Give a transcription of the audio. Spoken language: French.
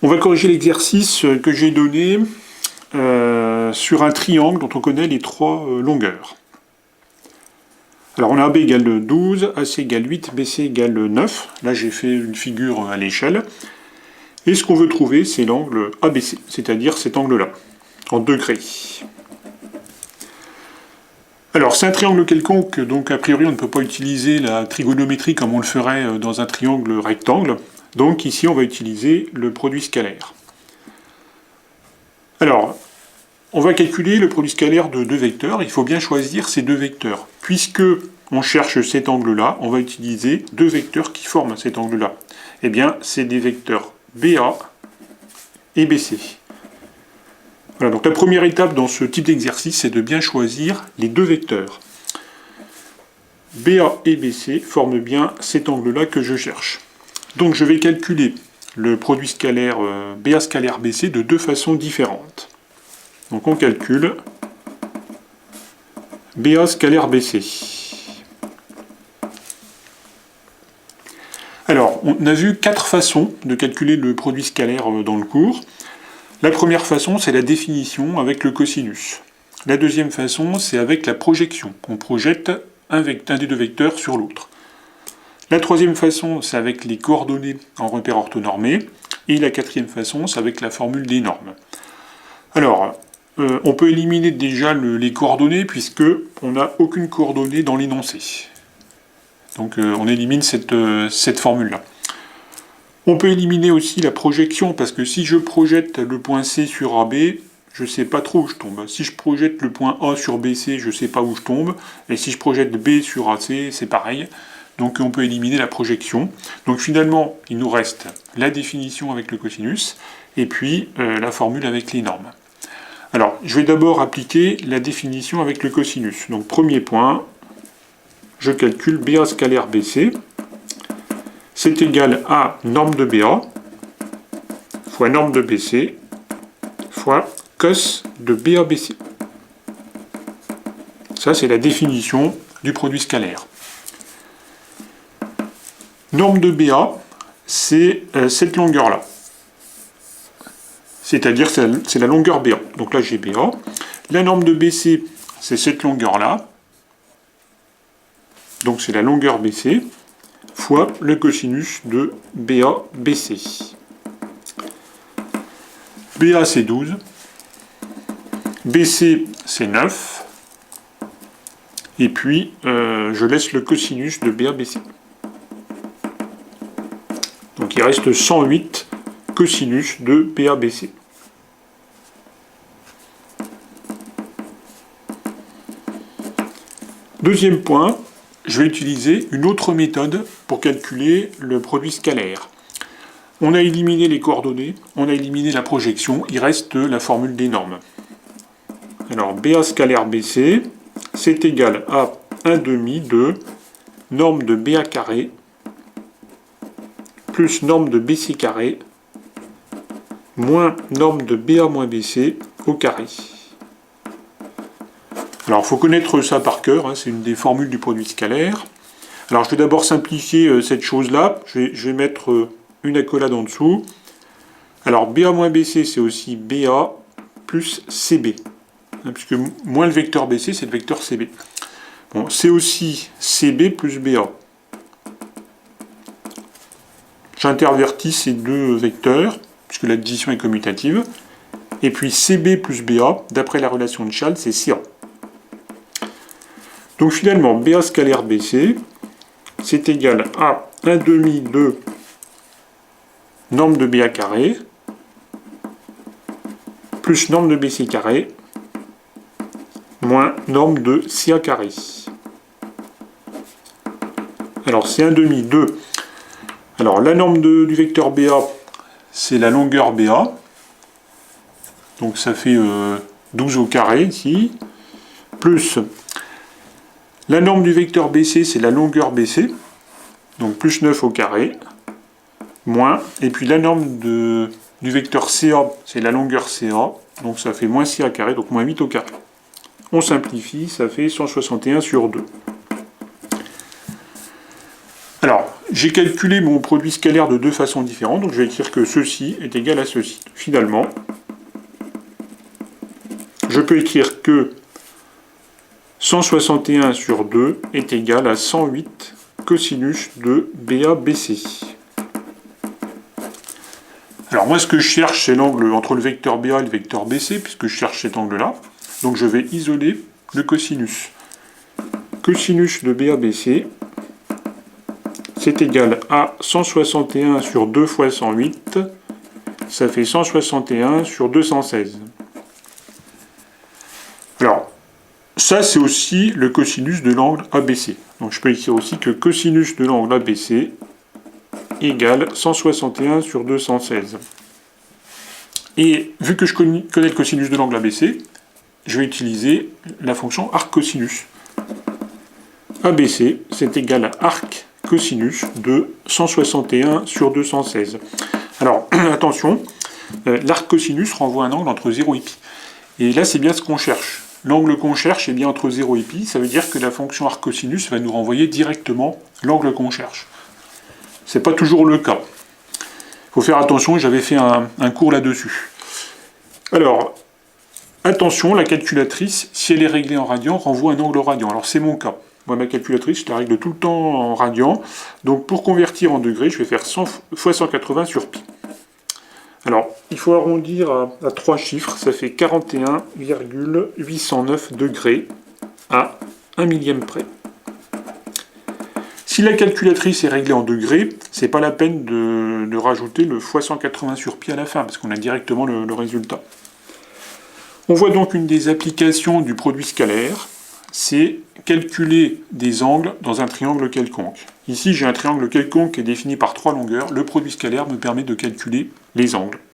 On va corriger l'exercice que j'ai donné sur un triangle dont on connaît les trois longueurs. Alors on a AB égale 12, AC égale 8, BC égale 9. Là j'ai fait une figure à l'échelle. Et ce qu'on veut trouver, c'est l'angle ABC, c'est-à-dire cet angle-là, en degrés. Alors c'est un triangle quelconque, donc a priori on ne peut pas utiliser la trigonométrie comme on le ferait dans un triangle rectangle. Donc ici on va utiliser le produit scalaire. Alors, on va calculer le produit scalaire de deux vecteurs. Il faut bien choisir ces deux vecteurs. Puisque on cherche cet angle-là, on va utiliser deux vecteurs qui forment cet angle-là. Eh bien, c'est des vecteurs BA et BC. Voilà, donc la première étape dans ce type d'exercice, c'est de bien choisir les deux vecteurs. BA et BC forment bien cet angle-là que je cherche. Donc je vais calculer le produit scalaire BA scalaire BC de deux façons différentes. Donc on calcule BA scalaire BC. Alors, on a vu quatre façons de calculer le produit scalaire dans le cours. La première façon, c'est la définition avec le cosinus. La deuxième façon, c'est avec la projection. On projette un des deux vecteurs sur l'autre. La troisième façon, c'est avec les coordonnées en repère orthonormé. Et la quatrième façon, c'est avec la formule des normes. Alors, on peut éliminer déjà les coordonnées puisque on n'a aucune coordonnée dans l'énoncé. Donc on élimine cette formule-là. On peut éliminer aussi la projection parce que si je projette le point C sur AB, je ne sais pas trop où je tombe. Si je projette le point A sur BC, je ne sais pas où je tombe. Et si je projette B sur AC, c'est pareil. Donc on peut éliminer la projection. Donc finalement, il nous reste la définition avec le cosinus, et puis la formule avec les normes. Alors, je vais d'abord appliquer la définition avec le cosinus. Donc premier point, je calcule BA scalaire BC. C'est égal à norme de BA fois norme de BC fois cos de BABC. Ça, c'est la définition du produit scalaire. Norme de BA, c'est cette longueur-là. C'est-à-dire c'est la longueur BA. Donc là, j'ai BA. La norme de BC, c'est cette longueur-là. Donc c'est la longueur BC, fois le cosinus de BABC. BA, c'est 12. BC, c'est 9. Et puis, je laisse le cosinus de BABC. Donc il reste 108 cosinus de BABC. Deuxième point, je vais utiliser une autre méthode pour calculer le produit scalaire. On a éliminé les coordonnées, on a éliminé la projection, il reste la formule des normes. Alors BA scalaire BC, c'est égal à 1 demi de norme de BA carré plus norme de BC carré moins norme de BA moins BC au carré. Alors il faut connaître ça par cœur, hein, c'est une des formules du produit scalaire. Alors je vais d'abord simplifier cette chose-là, je vais mettre une accolade en dessous. Alors BA moins BC, c'est aussi BA plus CB, hein, puisque moins le vecteur BC, c'est le vecteur CB. Bon, c'est aussi CB plus BA. J'intervertis ces deux vecteurs, puisque l'addition est commutative. Et puis CB plus BA, d'après la relation de Chasles, c'est CA. Donc finalement, BA scalaire BC, c'est égal à 1 demi de norme de BA carré, plus norme de BC carré, moins norme de CA carré. Alors c'est 1 demi de... Alors la norme du vecteur BA, c'est la longueur BA. Donc ça fait 12 au carré ici. Plus la norme du vecteur BC, c'est la longueur BC. Donc plus 9 au carré. Moins. Et puis la norme du vecteur CA, c'est la longueur CA. Donc ça fait moins CA carré, donc moins 8 au carré. On simplifie, ça fait 161 sur 2. Alors, j'ai calculé mon produit scalaire de deux façons différentes, donc je vais écrire que ceci est égal à ceci. Finalement, je peux écrire que 161 sur 2 est égal à 108 cosinus de BABC. Alors moi, ce que je cherche, c'est l'angle entre le vecteur BA et le vecteur BC, puisque je cherche cet angle-là. Donc je vais isoler le cosinus. Cosinus de BABC, c'est égal à 161 sur 2 fois 108, ça fait 161 sur 216. Alors, ça c'est aussi le cosinus de l'angle ABC. Donc je peux écrire aussi que cosinus de l'angle ABC égale 161 sur 216. Et vu que je connais le cosinus de l'angle ABC, je vais utiliser la fonction arc cosinus. ABC, c'est égal à arc cosinus de 161 sur 216. Alors, attention, l'arc cosinus renvoie un angle entre 0 et pi. Et là, c'est bien ce qu'on cherche. L'angle qu'on cherche est bien entre 0 et pi, ça veut dire que la fonction arc cosinus va nous renvoyer directement l'angle qu'on cherche. C'est pas toujours le cas. Il faut faire attention, j'avais fait un cours là-dessus. Alors, attention, la calculatrice, si elle est réglée en radian, renvoie un angle radian. Alors c'est mon cas. Moi, ma calculatrice, je la règle tout le temps en radian. Donc pour convertir en degrés, je vais faire 100 fois 180 sur pi. Alors, il faut arrondir à 3 chiffres, ça fait 41,809 degrés à 1 millième près. Si la calculatrice est réglée en degrés, c'est pas la peine de rajouter le fois 180 sur pi à la fin, parce qu'on a directement le résultat. On voit donc une des applications du produit scalaire, c'est calculer des angles dans un triangle quelconque. Ici, j'ai un triangle quelconque qui est défini par 3 longueurs. Le produit scalaire me permet de calculer les angles.